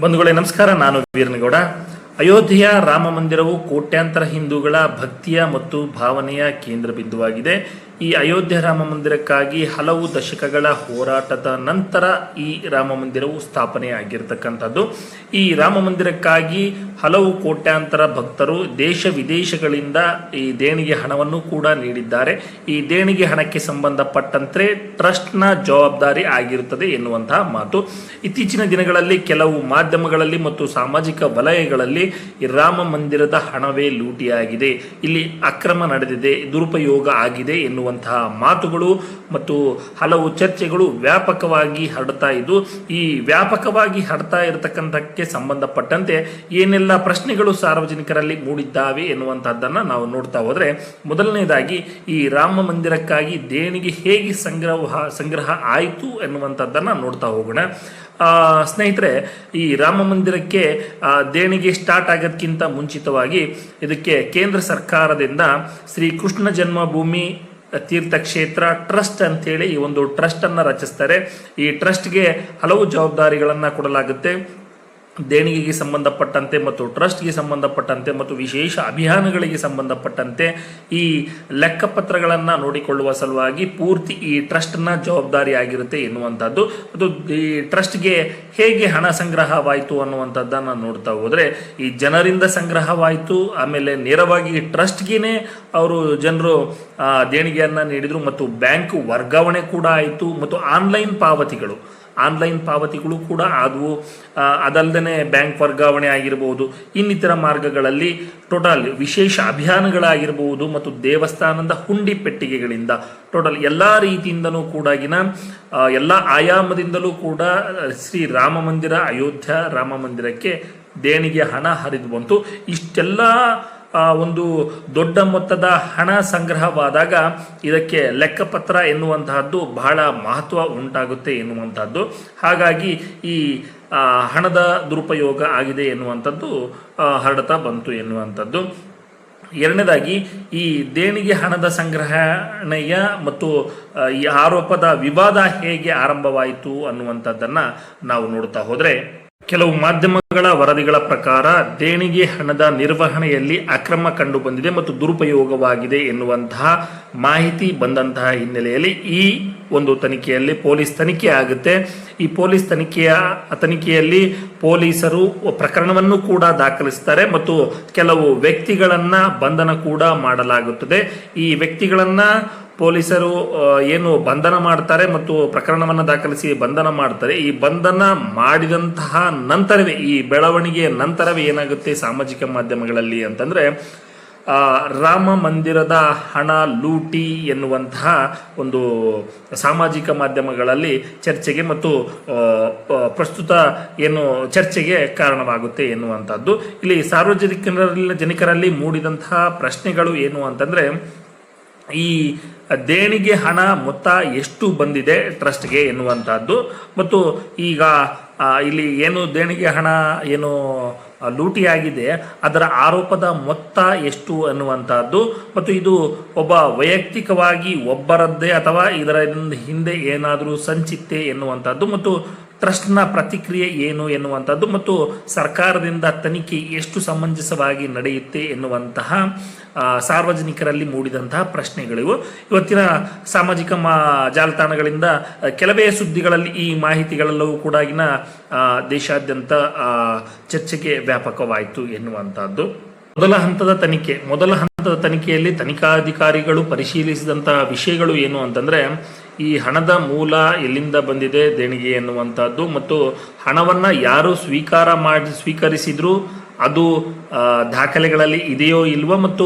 ಬಂಧುಗಳೇ ನಮಸ್ಕಾರ. ನಾನು ವೀರನಗೌಡ. ಅಯೋಧ್ಯೆಯ ರಾಮ ಮಂದಿರವು ಕೋಟ್ಯಾಂತರ ಹಿಂದೂಗಳ ಭಕ್ತಿಯ ಮತ್ತು ಭಾವನೆಯ ಕೇಂದ್ರ ಬಿಂದುವಾಗಿದೆ. ಈ ಅಯೋಧ್ಯೆ ರಾಮ ಮಂದಿರಕ್ಕಾಗಿ ಹಲವು ದಶಕಗಳ ಹೋರಾಟದ ನಂತರ ಈ ರಾಮ ಮಂದಿರವು ಸ್ಥಾಪನೆಯಾಗಿರ್ತಕ್ಕಂಥದ್ದು. ಈ ರಾಮ ಮಂದಿರಕ್ಕಾಗಿ ಹಲವು ಕೋಟ್ಯಾಂತರ ಭಕ್ತರು ದೇಶ ವಿದೇಶಗಳಿಂದ ಈ ದೇಣಿಗೆ ಹಣವನ್ನು ಕೂಡ ನೀಡಿದ್ದಾರೆ. ಈ ದೇಣಿಗೆ ಹಣಕ್ಕೆ ಸಂಬಂಧಪಟ್ಟಂತೆ ಟ್ರಸ್ಟ್ನ ಜವಾಬ್ದಾರಿ ಆಗಿರುತ್ತದೆ ಎನ್ನುವಂತಹ ಮಾತು. ಇತ್ತೀಚಿನ ದಿನಗಳಲ್ಲಿ ಕೆಲವು ಮಾಧ್ಯಮಗಳಲ್ಲಿ ಮತ್ತು ಸಾಮಾಜಿಕ ವಲಯಗಳಲ್ಲಿ ಈ ರಾಮ ಮಂದಿರದ ಹಣವೇ ಲೂಟಿಯಾಗಿದೆ, ಇಲ್ಲಿ ಅಕ್ರಮ ನಡೆದಿದೆ, ದುರುಪಯೋಗ ಆಗಿದೆ ಎನ್ನುವಂತಹ ಮಾತುಗಳು ಮತ್ತು ಹಲವು ಚರ್ಚೆಗಳು ವ್ಯಾಪಕವಾಗಿ ಹರಡ್ತಾ ಇದ್ದು, ಈ ವ್ಯಾಪಕವಾಗಿ ಹರಡ್ತಾ ಇರತಕ್ಕಂಥಕ್ಕೆ ಸಂಬಂಧಪಟ್ಟಂತೆ ಏನೆಲ್ಲ ಪ್ರಶ್ನೆಗಳು ಸಾರ್ವಜನಿಕರಲ್ಲಿ ಮೂಡಿದ್ದಾವೆ ಎನ್ನುವಂತಹದ್ದನ್ನು ನಾವು ನೋಡ್ತಾ ಹೋದರೆ, ಮೊದಲನೇದಾಗಿ ಈ ರಾಮ ಮಂದಿರಕ್ಕಾಗಿ ದೇಣಿಗೆ ಹೇಗೆ ಸಂಗ್ರಹ ಆಯಿತು ಎನ್ನುವಂಥದ್ದನ್ನು ನೋಡ್ತಾ ಹೋಗೋಣ. ಸ್ನೇಹಿತರೆ, ಈ ರಾಮ ಮಂದಿರಕ್ಕೆ ದೇಣಿಗೆ ಸ್ಟಾರ್ಟ್ ಆಗೋದಕ್ಕಿಂತ ಮುಂಚಿತವಾಗಿ ಇದಕ್ಕೆ ಕೇಂದ್ರ ಸರ್ಕಾರದಿಂದ ಶ್ರೀ ಕೃಷ್ಣ ಜನ್ಮಭೂಮಿ ತೀರ್ಥಕ್ಷೇತ್ರ ಟ್ರಸ್ಟ್ ಅಂತೇಳಿ ಈ ಒಂದು ಟ್ರಸ್ಟ್ ಅನ್ನು ರಚಿಸ್ತಾರೆ. ಈ ಟ್ರಸ್ಟ್ಗೆ ಹಲವು ಜವಾಬ್ದಾರಿಗಳನ್ನು ಕೊಡಲಾಗುತ್ತೆ. ದೇಣಿಗೆಗೆ ಸಂಬಂಧಪಟ್ಟಂತೆ ಮತ್ತು ಟ್ರಸ್ಟ್ಗೆ ಸಂಬಂಧಪಟ್ಟಂತೆ ಮತ್ತು ವಿಶೇಷ ಅಭಿಯಾನಗಳಿಗೆ ಸಂಬಂಧಪಟ್ಟಂತೆ ಈ ಲೆಕ್ಕಪತ್ರಗಳನ್ನು ನೋಡಿಕೊಳ್ಳುವ ಸಲುವಾಗಿ ಪೂರ್ತಿ ಈ ಟ್ರಸ್ಟ್ನ ಜವಾಬ್ದಾರಿ ಆಗಿರುತ್ತೆ ಎನ್ನುವಂಥದ್ದು. ಅದು ಈ ಟ್ರಸ್ಟ್ಗೆ ಹೇಗೆ ಹಣ ಸಂಗ್ರಹವಾಯಿತು ಅನ್ನುವಂಥದ್ದನ್ನು ನೋಡ್ತಾ ಹೋದರೆ, ಈ ಜನರಿಂದ ಸಂಗ್ರಹವಾಯಿತು, ಆಮೇಲೆ ನೇರವಾಗಿ ಟ್ರಸ್ಟ್ಗೆ ಅವರು ಜನರು ದೇಣಿಗೆಯನ್ನು ನೀಡಿದರು ಮತ್ತು ಬ್ಯಾಂಕ್ ವರ್ಗಾವಣೆ ಕೂಡ ಆಯಿತು ಮತ್ತು ಆನ್ಲೈನ್ ಪಾವತಿಗಳು ಕೂಡ ಆದವು. ಅದಲ್ಲದೆ ಬ್ಯಾಂಕ್ ವರ್ಗಾವಣೆ ಆಗಿರಬಹುದು, ಇನ್ನಿತರ ಮಾರ್ಗಗಳಲ್ಲಿ ಟೋಟಲ್ ವಿಶೇಷ ಅಭಿಯಾನಗಳಾಗಿರಬಹುದು ಮತ್ತು ದೇವಸ್ಥಾನದ ಹುಂಡಿ ಪೆಟ್ಟಿಗೆಗಳಿಂದ ಟೋಟಲ್ ಎಲ್ಲ ರೀತಿಯಿಂದಲೂ ಕೂಡ ಎಲ್ಲ ಆಯಾಮದಿಂದಲೂ ಕೂಡ ಶ್ರೀ ರಾಮ ಮಂದಿರ ಅಯೋಧ್ಯ ರಾಮ ಮಂದಿರಕ್ಕೆ ದೇಣಿಗೆ ಹಣ ಹರಿದು ಬಂತು. ಇಷ್ಟೆಲ್ಲ ಒಂದು ದೊಡ್ಡ ಮೊತ್ತದ ಹಣ ಸಂಗ್ರಹವಾದಾಗ ಇದಕ್ಕೆ ಲೆಕ್ಕಪತ್ರ ಎನ್ನುವಂತಹದ್ದು ಬಹಳ ಮಹತ್ವ ಉಂಟಾಗುತ್ತೆ ಎನ್ನುವಂಥದ್ದು. ಹಾಗಾಗಿ ಈ ಹಣದ ದುರುಪಯೋಗ ಆಗಿದೆ ಎನ್ನುವಂಥದ್ದು ಹರಡ್ತಾ ಬಂತು ಎನ್ನುವಂಥದ್ದು. ಎರಡನೇದಾಗಿ, ಈ ದೇಣಿಗೆ ಹಣದ ಸಂಗ್ರಹಣೆಯ ಮತ್ತು ಈ ಆರೋಪದ ವಿವಾದ ಹೇಗೆ ಆರಂಭವಾಯಿತು ಅನ್ನುವಂಥದ್ದನ್ನು ನಾವು ನೋಡ್ತಾ ಹೋದರೆ, ಕೆಲವು ಮಾಧ್ಯಮಗಳ ವರದಿಗಳ ಪ್ರಕಾರ ದೇಣಿಗೆ ಹಣದ ನಿರ್ವಹಣೆಯಲ್ಲಿ ಅಕ್ರಮ ಕಂಡು ಬಂದಿದೆ ಮತ್ತು ದುರುಪಯೋಗವಾಗಿದೆ ಎನ್ನುವಂತಹ ಮಾಹಿತಿ ಬಂದಂತಹ ಹಿನ್ನೆಲೆಯಲ್ಲಿ ಈ ಒಂದು ತನಿಖೆಯಲ್ಲಿ ಪೊಲೀಸ್ ತನಿಖೆ ಆಗುತ್ತೆ. ಈ ಪೊಲೀಸ್ ತನಿಖೆಯಲ್ಲಿ ಪೊಲೀಸರು ಪ್ರಕರಣವನ್ನು ಕೂಡ ದಾಖಲಿಸ್ತಾರೆ ಮತ್ತು ಕೆಲವು ವ್ಯಕ್ತಿಗಳನ್ನ ಬಂಧನ ಕೂಡ ಮಾಡಲಾಗುತ್ತದೆ. ಈ ವ್ಯಕ್ತಿಗಳನ್ನ ಪೊಲೀಸರು ಏನು ಬಂಧನ ಮಾಡ್ತಾರೆ ಮತ್ತು ಪ್ರಕರಣವನ್ನು ದಾಖಲಿಸಿ ಬಂಧನ ಮಾಡ್ತಾರೆ. ಈ ಬಂಧನ ಮಾಡಿದಂತಹ ನಂತರವೇ, ಈ ಬೆಳವಣಿಗೆಯ ನಂತರವೇ ಏನಾಗುತ್ತೆ ಸಾಮಾಜಿಕ ಮಾಧ್ಯಮಗಳಲ್ಲಿ ಅಂತಂದ್ರೆ, ರಾಮ ಮಂದಿರದ ಹಣ ಲೂಟಿ ಎನ್ನುವಂತಹ ಒಂದು ಸಾಮಾಜಿಕ ಮಾಧ್ಯಮಗಳಲ್ಲಿ ಚರ್ಚೆಗೆ ಮತ್ತು ಪ್ರಸ್ತುತ ಏನು ಚರ್ಚೆಗೆ ಕಾರಣವಾಗುತ್ತೆ ಎನ್ನುವಂಥದ್ದು. ಇಲ್ಲಿ ಸಾರ್ವಜನಿಕರಲ್ಲಿ ಮೂಡಿದಂತಹ ಪ್ರಶ್ನೆಗಳು ಏನು ಅಂತಂದ್ರೆ, ಈ ದೇಣಿಗೆ ಹಣ ಮೊತ್ತ ಎಷ್ಟು ಬಂದಿದೆ ಟ್ರಸ್ಟ್ಗೆ ಎನ್ನುವಂಥದ್ದು ಮತ್ತು ಈಗ ಇಲ್ಲಿ ಏನು ದೇಣಿಗೆ ಹಣ ಏನು ಲೂಟಿಯಾಗಿದೆ ಅದರ ಆರೋಪದ ಮೊತ್ತ ಎಷ್ಟು ಅನ್ನುವಂಥದ್ದು ಮತ್ತು ಇದು ಒಬ್ಬ ವೈಯಕ್ತಿಕವಾಗಿ ಒಬ್ಬರದ್ದೇ ಅಥವಾ ಇದರ ಹಿಂದೆ ಏನಾದರೂ ಸಂಚಿತ್ತೆ ಎನ್ನುವಂಥದ್ದು ಮತ್ತು ಟ್ರಸ್ಟ್ನ ಪ್ರತಿಕ್ರಿಯೆ ಏನು ಎನ್ನುವಂಥದ್ದು ಮತ್ತು ಸರ್ಕಾರದಿಂದ ತನಿಖೆ ಎಷ್ಟು ಸಮಂಜಸವಾಗಿ ನಡೆಯುತ್ತೆ ಎನ್ನುವಂತಹ ಸಾರ್ವಜನಿಕರಲ್ಲಿ ಮೂಡಿದಂತಹ ಪ್ರಶ್ನೆಗಳಿವು. ಇವತ್ತಿನ ಸಾಮಾಜಿಕ ಜಾಲತಾಣಗಳಿಂದ ಕೆಲವೇ ಸುದ್ದಿಗಳಲ್ಲಿ ಈ ಮಾಹಿತಿಗಳೆಲ್ಲವೂ ಕೂಡ ದೇಶಾದ್ಯಂತ ಚರ್ಚೆಗೆ ವ್ಯಾಪಕವಾಯಿತು ಎನ್ನುವಂಥದ್ದು. ಮೊದಲ ಹಂತದ ತನಿಖೆಯಲ್ಲಿ ತನಿಖಾಧಿಕಾರಿಗಳು ಪರಿಶೀಲಿಸಿದಂತಹ ವಿಷಯಗಳು ಏನು ಅಂತಂದ್ರೆ, ಈ ಹಣದ ಮೂಲ ಎಲ್ಲಿಂದ ಬಂದಿದೆ ದೇಣಿಗೆ ಎನ್ನುವಂಥದ್ದು ಮತ್ತು ಹಣವನ್ನು ಯಾರು ಸ್ವೀಕರಿಸಿದ್ರು ಅದು ದಾಖಲೆಗಳಲ್ಲಿ ಇದೆಯೋ ಇಲ್ವೋ ಮತ್ತು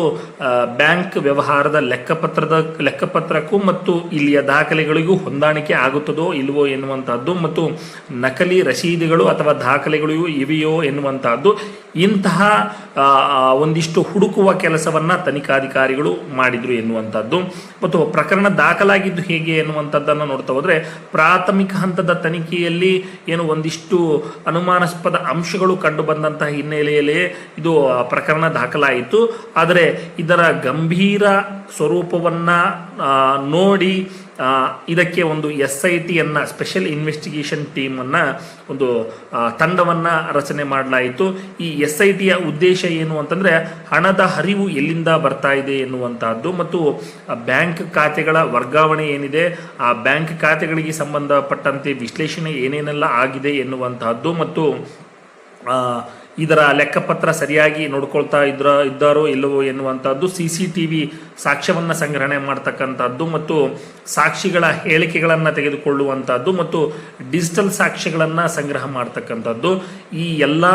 ಬ್ಯಾಂಕ್ ವ್ಯವಹಾರದ ಲೆಕ್ಕಪತ್ರಕ್ಕೂ ಮತ್ತು ಇಲ್ಲಿಯ ದಾಖಲೆಗಳಿಗೂ ಹೊಂದಾಣಿಕೆ ಆಗುತ್ತದೋ ಇಲ್ವೋ ಎನ್ನುವಂತಹದ್ದು ಮತ್ತು ನಕಲಿ ರಸೀದಿಗಳು ಅಥವಾ ದಾಖಲೆಗಳು ಇವೆಯೋ ಎನ್ನುವಂತಹದ್ದು, ಇಂತಹ ಒಂದಿಷ್ಟು ಹುಡುಕುವ ಕೆಲಸವನ್ನ ತನಿಖಾಧಿಕಾರಿಗಳು ಮಾಡಿದ್ರು ಎನ್ನುವಂಥದ್ದು ಮತ್ತು ಪ್ರಕರಣ ದಾಖಲಾಗಿದ್ದು ಹೇಗೆ ಎನ್ನುವಂಥದ್ದನ್ನು ನೋಡ್ತಾ ಹೋದ್ರೆ, ಪ್ರಾಥಮಿಕ ಹಂತದ ತನಿಖೆಯಲ್ಲಿ ಏನು ಒಂದಿಷ್ಟು ಅನುಮಾನಾಸ್ಪದ ಅಂಶಗಳು ಕಂಡು ಬಂದಂತಹ ಹಿನ್ನೆಲೆಯಲ್ಲಿ ಮೇಲೆ ಇದು ಪ್ರಕರಣ ದಾಖಲಾಯಿತು. ಆದರೆ ಇದರ ಗಂಭೀರ ಸ್ವರೂಪವನ್ನು ನೋಡಿ ಇದಕ್ಕೆ ಒಂದು SIT ಸ್ಪೆಷಲ್ ಇನ್ವೆಸ್ಟಿಗೇಷನ್ ಟೀಮನ್ನು ಒಂದು ತಂಡವನ್ನು ರಚನೆ ಮಾಡಲಾಯಿತು. ಈ SITಯ ಉದ್ದೇಶ ಏನು ಅಂತಂದರೆ ಹಣದ ಹರಿವು ಎಲ್ಲಿಂದ ಬರ್ತಾ ಇದೆ ಎನ್ನುವಂತಹದ್ದು ಮತ್ತು ಬ್ಯಾಂಕ್ ಖಾತೆಗಳ ವರ್ಗಾವಣೆ ಏನಿದೆ, ಆ ಬ್ಯಾಂಕ್ ಖಾತೆಗಳಿಗೆ ಸಂಬಂಧಪಟ್ಟಂತೆ ವಿಶ್ಲೇಷಣೆ ಏನೇನೆಲ್ಲ ಆಗಿದೆ ಎನ್ನುವಂತಹದ್ದು ಮತ್ತು ಇದರ ಲೆಕ್ಕಪತ್ರ ಸರಿಯಾಗಿ ನೋಡ್ಕೊಳ್ತಾ ಇದ್ದಾರೋ ಇಲ್ಲವೋ ಎನ್ನುವಂಥದ್ದು, CCTV ಸಾಕ್ಷ್ಯವನ್ನು ಸಂಗ್ರಹಣೆ ಮಾಡ್ತಕ್ಕಂಥದ್ದು ಮತ್ತು ಸಾಕ್ಷಿಗಳ ಹೇಳಿಕೆಗಳನ್ನು ತೆಗೆದುಕೊಳ್ಳುವಂಥದ್ದು ಮತ್ತು ಡಿಜಿಟಲ್ ಸಾಕ್ಷ್ಯಗಳನ್ನು ಸಂಗ್ರಹ ಮಾಡ್ತಕ್ಕಂಥದ್ದು, ಈ ಎಲ್ಲ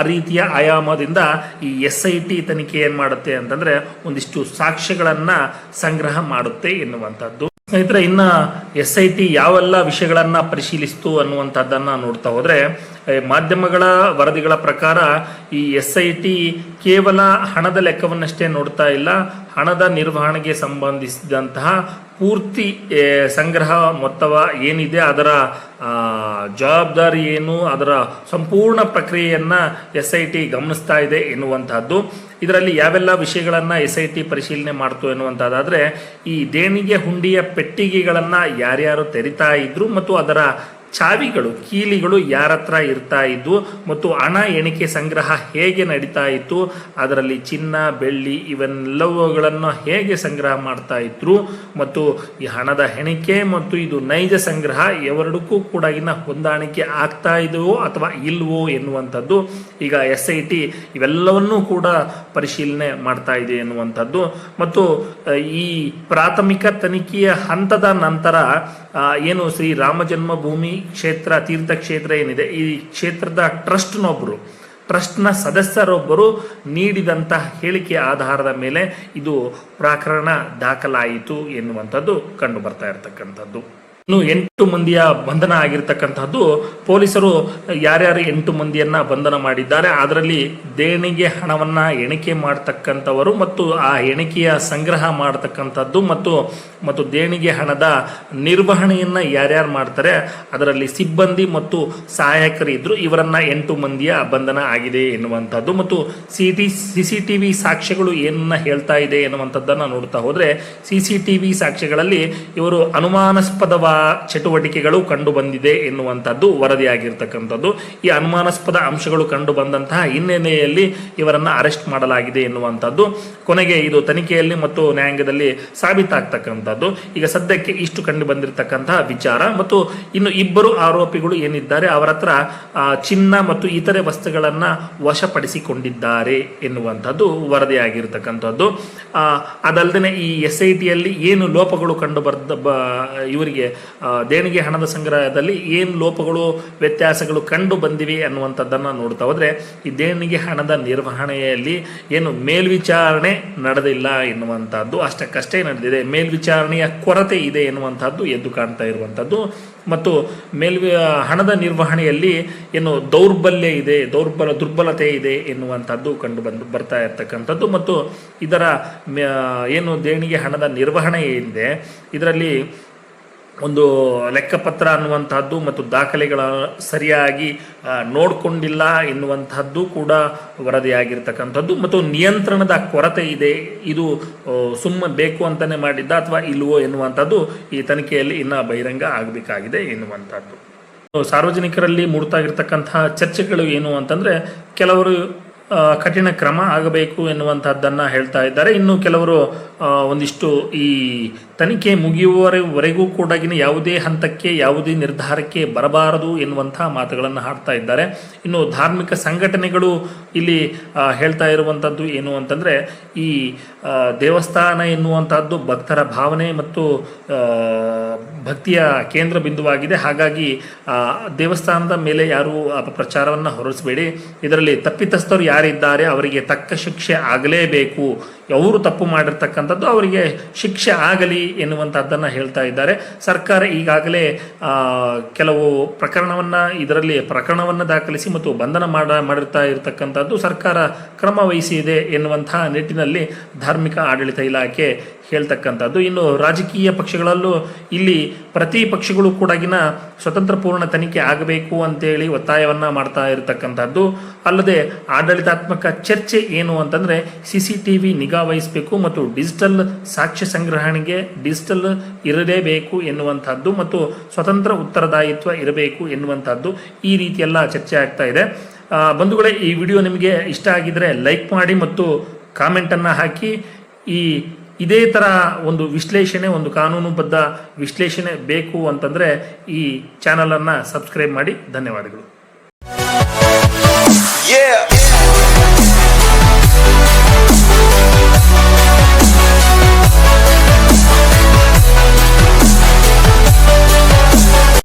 ರೀತಿಯ ಆಯಾಮದಿಂದ ಈ SIT ತನಿಖೆ ಏನು ಮಾಡುತ್ತೆ ಅಂತಂದರೆ ಒಂದಿಷ್ಟು ಸಾಕ್ಷ್ಯಗಳನ್ನು ಸಂಗ್ರಹ ಮಾಡುತ್ತೆ ಎನ್ನುವಂಥದ್ದು. ಸ್ನೇಹಿತರೆ, ಇನ್ನು SIT ಯಾವೆಲ್ಲ ವಿಷಯಗಳನ್ನು ಪರಿಶೀಲಿಸ್ತು ಅನ್ನುವಂಥದ್ದನ್ನು ನೋಡ್ತಾ ಹೋದರೆ, ಮಾಧ್ಯಮಗಳ ವರದಿಗಳ ಪ್ರಕಾರ ಈ SIT ಕೇವಲ ಹಣದ ಲೆಕ್ಕವನ್ನಷ್ಟೇ ನೋಡ್ತಾ ಇಲ್ಲ, ಹಣದ ನಿರ್ವಹಣೆಗೆ ಸಂಬಂಧಿಸಿದಂತಹ ಪೂರ್ತಿ ಸಂಗ್ರಹ ಮೊತ್ತವ ಏನಿದೆ, ಅದರ ಜವಾಬ್ದಾರಿ ಏನು, ಅದರ ಸಂಪೂರ್ಣ ಪ್ರಕ್ರಿಯೆಯನ್ನು SIT ಗಮನಿಸ್ತಾ ಇದೆ ಎನ್ನುವಂತಹದ್ದು. ಇದರಲ್ಲಿ ಯಾವೆಲ್ಲ ವಿಷಯಗಳನ್ನು SIT ಪರಿಶೀಲನೆ ಮಾಡ್ತು ಎನ್ನುವಂಥದ್ದಾದರೆ, ಈ ದೇಣಿಗೆ ಹುಂಡಿಯ ಪೆಟ್ಟಿಗೆಗಳನ್ನು ಯಾರ್ಯಾರು ತೆರಿತಾ ಇದ್ರು ಮತ್ತು ಅದರ ಚಾವಿಗಳು, ಕೀಲಿಗಳು ಯಾರ ಹತ್ರ ಇರ್ತಾ ಇದ್ವು ಮತ್ತು ಹಣ ಎಣಿಕೆ ಸಂಗ್ರಹ ಹೇಗೆ ನಡೀತಾ ಇತ್ತು, ಅದರಲ್ಲಿ ಚಿನ್ನ, ಬೆಳ್ಳಿ ಇವೆಲ್ಲವುಗಳನ್ನು ಹೇಗೆ ಸಂಗ್ರಹ ಮಾಡ್ತಾ ಇದ್ರು ಮತ್ತು ಈ ಹಣದ ಎಣಿಕೆ ಮತ್ತು ಇದು ನೈಜ ಸಂಗ್ರಹ ಎರಡಕ್ಕೂ ಕೂಡ ಹೊಂದಾಣಿಕೆ ಆಗ್ತಾ ಇದೆಯೋ ಅಥವಾ ಇಲ್ವೋ ಎನ್ನುವಂಥದ್ದು ಈಗ SIT ಇವೆಲ್ಲವನ್ನೂ ಕೂಡ ಪರಿಶೀಲನೆ ಮಾಡ್ತಾ ಇದೆ ಎನ್ನುವಂಥದ್ದು. ಮತ್ತು ಈ ಪ್ರಾಥಮಿಕ ತನಿಖೆಯ ಹಂತದ ನಂತರ ಏನು ಶ್ರೀ ರಾಮ ಜನ್ಮಭೂಮಿ ಕ್ಷೇತ್ರ ತೀರ್ಥಕ್ಷೇತ್ರ ಏನಿದೆ, ಈ ಕ್ಷೇತ್ರದ ಟ್ರಸ್ಟ್ನ ಸದಸ್ಯರೊಬ್ಬರು ನೀಡಿದಂತಹ ಹೇಳಿಕೆ ಆಧಾರದ ಮೇಲೆ ಇದು ಪ್ರಕರಣ ದಾಖಲಾಯಿತು ಎನ್ನುವಂಥದ್ದು ಕಂಡು ಬರ್ತಾ ಇರತಕ್ಕಂಥದ್ದು. ಇನ್ನು 8 ಮಂದಿಯ ಬಂಧನ ಆಗಿರ್ತಕ್ಕಂಥದ್ದು. ಪೊಲೀಸರು ಯಾರ್ಯಾರು 8 ಮಂದಿಯನ್ನ ಬಂಧನ ಮಾಡಿದ್ದಾರೆ, ಅದರಲ್ಲಿ ದೇಣಿಗೆ ಹಣವನ್ನ ಎಣಿಕೆ ಮಾಡ್ತಕ್ಕಂಥವರು ಮತ್ತು ಆ ಎಣಿಕೆಯ ಸಂಗ್ರಹ ಮಾಡ್ತಕ್ಕಂಥದ್ದು ಮತ್ತು ದೇಣಿಗೆ ಹಣದ ನಿರ್ವಹಣೆಯನ್ನ ಯಾರ್ಯಾರು ಮಾಡ್ತಾರೆ ಅದರಲ್ಲಿ ಸಿಬ್ಬಂದಿ ಮತ್ತು ಸಹಾಯಕರು ಇದ್ರು. ಇವರನ್ನ 8 ಮಂದಿಯ ಬಂಧನ ಆಗಿದೆ ಎನ್ನುವಂಥದ್ದು. ಮತ್ತು CCTV ಸಾಕ್ಷ್ಯಗಳು ಏನನ್ನ ಹೇಳ್ತಾ ಇದೆ ಎನ್ನುವಂಥದ್ದನ್ನು ನೋಡ್ತಾ ಹೋದ್ರೆ, CCTV ಸಾಕ್ಷ್ಯಗಳಲ್ಲಿ ಇವರು ಅನುಮಾನಾಸ್ಪದವಾದ ಚಟುವಟಿಕೆಗಳು ಕಂಡು ಬಂದಿದೆ ಎನ್ನುವಂಥದ್ದು ವರದಿಯಾಗಿರ್ತಕ್ಕಂಥದ್ದು. ಈ ಅನುಮಾನಾಸ್ಪದ ಅಂಶಗಳು ಕಂಡು ಬಂದಂತಹ ಹಿನ್ನೆಲೆಯಲ್ಲಿ ಇವರನ್ನ ಅರೆಸ್ಟ್ ಮಾಡಲಾಗಿದೆ ಎನ್ನುವಂಥದ್ದು ಕೊನೆಗೆ ಇದು ತನಿಖೆಯಲ್ಲಿ ಮತ್ತು ನ್ಯಾಯಾಂಗದಲ್ಲಿ ಸಾಬೀತಾಗ್ತಕ್ಕಂಥದ್ದು. ಈಗ ಸದ್ಯಕ್ಕೆ ಇಷ್ಟು ಕಂಡು ಬಂದಿರತಕ್ಕಂತಹ ವಿಚಾರ. ಮತ್ತು ಇನ್ನು 2 ಆರೋಪಿಗಳು ಏನಿದ್ದಾರೆ ಅವರ ಹತ್ರ ಚಿನ್ನ ಮತ್ತು ಇತರೆ ವಸ್ತುಗಳನ್ನ ವಶಪಡಿಸಿಕೊಂಡಿದ್ದಾರೆ ಎನ್ನುವಂಥದ್ದು ವರದಿಯಾಗಿರ್ತಕ್ಕಂಥದ್ದು. ಅದಲ್ಲದೆ ಈ SITಯಲ್ಲಿ ಏನು ಲೋಪಗಳು ಕಂಡು ಇವರಿಗೆ ದೇಣಿಗೆ ಹಣದ ಸಂಗ್ರಹದಲ್ಲಿ ಏನು ಲೋಪಗಳು ವ್ಯತ್ಯಾಸಗಳು ಕಂಡು ಬಂದಿವೆ ಅನ್ನುವಂಥದ್ದನ್ನು ನೋಡ್ತಾ ಹೋದರೆ, ಈ ದೇಣಿಗೆ ಹಣದ ನಿರ್ವಹಣೆಯಲ್ಲಿ ಏನು ಮೇಲ್ವಿಚಾರಣೆ ನಡೆದಿಲ್ಲ ಎನ್ನುವಂಥದ್ದು ಅಷ್ಟಕ್ಕಷ್ಟೇ ನಡೆದಿದೆ. ಮೇಲ್ವಿಚಾರಣೆಯ ಕೊರತೆ ಇದೆ ಎನ್ನುವಂಥದ್ದು ಎದ್ದು ಕಾಣ್ತಾ ಇರುವಂಥದ್ದು. ಮತ್ತು ಹಣದ ನಿರ್ವಹಣೆಯಲ್ಲಿ ಏನು ದುರ್ಬಲತೆ ಇದೆ ಎನ್ನುವಂಥದ್ದು ಕಂಡು ಬರ್ತಾ ಇರ್ತಕ್ಕಂಥದ್ದು. ಮತ್ತು ಇದರ ಏನು ದೇಣಿಗೆ ಹಣದ ನಿರ್ವಹಣೆ ಏನಿದೆ ಇದರಲ್ಲಿ ಒಂದು ಲೆಕ್ಕಪತ್ರ ಅನ್ನುವಂತಹದ್ದು ಮತ್ತು ದಾಖಲೆಗಳ ಸರಿಯಾಗಿ ನೋಡಿಕೊಂಡಿಲ್ಲ ಎನ್ನುವಂತಹದ್ದು ಕೂಡ ವರದಿಯಾಗಿರ್ತಕ್ಕಂಥದ್ದು. ಮತ್ತು ನಿಯಂತ್ರಣದ ಕೊರತೆ ಇದೆ, ಇದು ಸುಮ್ಮನೆ ಬೇಕು ಅಂತಾನೆ ಮಾಡಿದ್ದ ಅಥವಾ ಇಲ್ವೋ ಎನ್ನುವಂಥದ್ದು ಈ ತನಿಖೆಯಲ್ಲಿ ಇನ್ನು ಬಹಿರಂಗ ಆಗಬೇಕಾಗಿದೆ ಎನ್ನುವಂಥದ್ದು. ಸಾರ್ವಜನಿಕರಲ್ಲಿ ಮೂಡ್ತಾ ಇರತಕ್ಕಂತಹ ಚರ್ಚೆಗಳು ಏನು ಅಂತಂದರೆ, ಕೆಲವರು ಕಠಿಣ ಕ್ರಮ ಆಗಬೇಕು ಎನ್ನುವಂಥದ್ದನ್ನು ಹೇಳ್ತಾ ಇದ್ದಾರೆ. ಇನ್ನು ಕೆಲವರು ಒಂದಿಷ್ಟು ಈ ತನಿಖೆ ಮುಗಿಯುವವರೆಗೂ ಕೂಡ ಯಾವುದೇ ಹಂತಕ್ಕೆ ಯಾವುದೇ ನಿರ್ಧಾರಕ್ಕೆ ಬರಬಾರದು ಎನ್ನುವಂತಹ ಮಾತುಗಳನ್ನು ಹಾಡ್ತಾ ಇದ್ದಾರೆ. ಇನ್ನು ಧಾರ್ಮಿಕ ಸಂಘಟನೆಗಳು ಇಲ್ಲಿ ಹೇಳ್ತಾ ಇರುವಂಥದ್ದು ಏನು ಅಂತಂದರೆ, ಈ ದೇವಸ್ಥಾನ ಎನ್ನುವಂಥದ್ದು ಭಕ್ತರ ಭಾವನೆ ಮತ್ತು ಭಕ್ತಿಯ ಕೇಂದ್ರ ಬಿಂದುವಾಗಿದೆ. ಹಾಗಾಗಿ ದೇವಸ್ಥಾನದ ಮೇಲೆ ಯಾರು ಅಪಪ್ರಚಾರವನ್ನು ಹೊರಡಿಸಬೇಡಿ. ಇದರಲ್ಲಿ ತಪ್ಪಿತಸ್ಥರು ಯಾರಿದ್ದಾರೆ ಅವರಿಗೆ ತಕ್ಕ ಶಿಕ್ಷೆ ಆಗಲೇಬೇಕು. ಅವರು ತಪ್ಪು ಮಾಡಿರ್ತಕ್ಕಂಥದ್ದು ಅವರಿಗೆ ಶಿಕ್ಷೆ ಆಗಲಿ ಎನ್ನುವಂಥದ್ದನ್ನು ಹೇಳ್ತಾ ಇದ್ದಾರೆ. ಸರ್ಕಾರ ಈಗಾಗಲೇ ಕೆಲವು ಪ್ರಕರಣವನ್ನು ದಾಖಲಿಸಿ ಮತ್ತು ಬಂಧನ ಮಾಡಿರ್ತಾ ಇರತಕ್ಕಂಥದ್ದು ಸರ್ಕಾರ ಕ್ರಮ ವಹಿಸಿದೆ ಎನ್ನುವಂತಹ ನಿಟ್ಟಿನಲ್ಲಿ ಧಾರ್ಮಿಕ ಆಡಳಿತ ಇಲಾಖೆ ಹೇಳ್ತಕ್ಕಂಥದ್ದು. ಇನ್ನು ರಾಜಕೀಯ ಪಕ್ಷಗಳಲ್ಲೂ ಇಲ್ಲಿ ಪ್ರತಿ ಪಕ್ಷಗಳು ಕೂಡಗಿನ ಸ್ವತಂತ್ರ ಪೂರ್ಣ ತನಿಖೆ ಆಗಬೇಕು ಅಂತೇಳಿ ಒತ್ತಾಯವನ್ನು ಮಾಡ್ತಾ ಇರತಕ್ಕಂಥದ್ದು. ಅಲ್ಲದೆ ಆಡಳಿತಾತ್ಮಕ ಚರ್ಚೆ ಏನು ಅಂತಂದರೆ CCTV ನಿಗಾ ವಹಿಸಬೇಕು ಮತ್ತು ಡಿಜಿಟಲ್ ಸಾಕ್ಷ್ಯ ಸಂಗ್ರಹಣೆಗೆ ಡಿಜಿಟಲ್ ಇರಲೇಬೇಕು ಎನ್ನುವಂಥದ್ದು ಮತ್ತು ಸ್ವತಂತ್ರ ಉತ್ತರದಾಯಿತ್ವ ಇರಬೇಕು ಎನ್ನುವಂಥದ್ದು ಈ ರೀತಿಯೆಲ್ಲ ಚರ್ಚೆ ಆಗ್ತಾ ಇದೆ. ಬಂಧುಗಳೇ, ಈ ವಿಡಿಯೋ ನಿಮಗೆ ಇಷ್ಟ ಆಗಿದ್ರೆ ಲೈಕ್ ಮಾಡಿ ಮತ್ತು ಕಾಮೆಂಟನ್ನು ಹಾಕಿ. ಇದೇ ಥರ ಒಂದು ವಿಶ್ಲೇಷಣೆ, ಒಂದು ಕಾನೂನುಬದ್ಧ ವಿಶ್ಲೇಷಣೆ ಬೇಕು ಅಂತಂದರೆ ಈ ಚಾನಲನ್ನು ಸಬ್ಸ್ಕ್ರೈಬ್ ಮಾಡಿ. ಧನ್ಯವಾದಗಳು.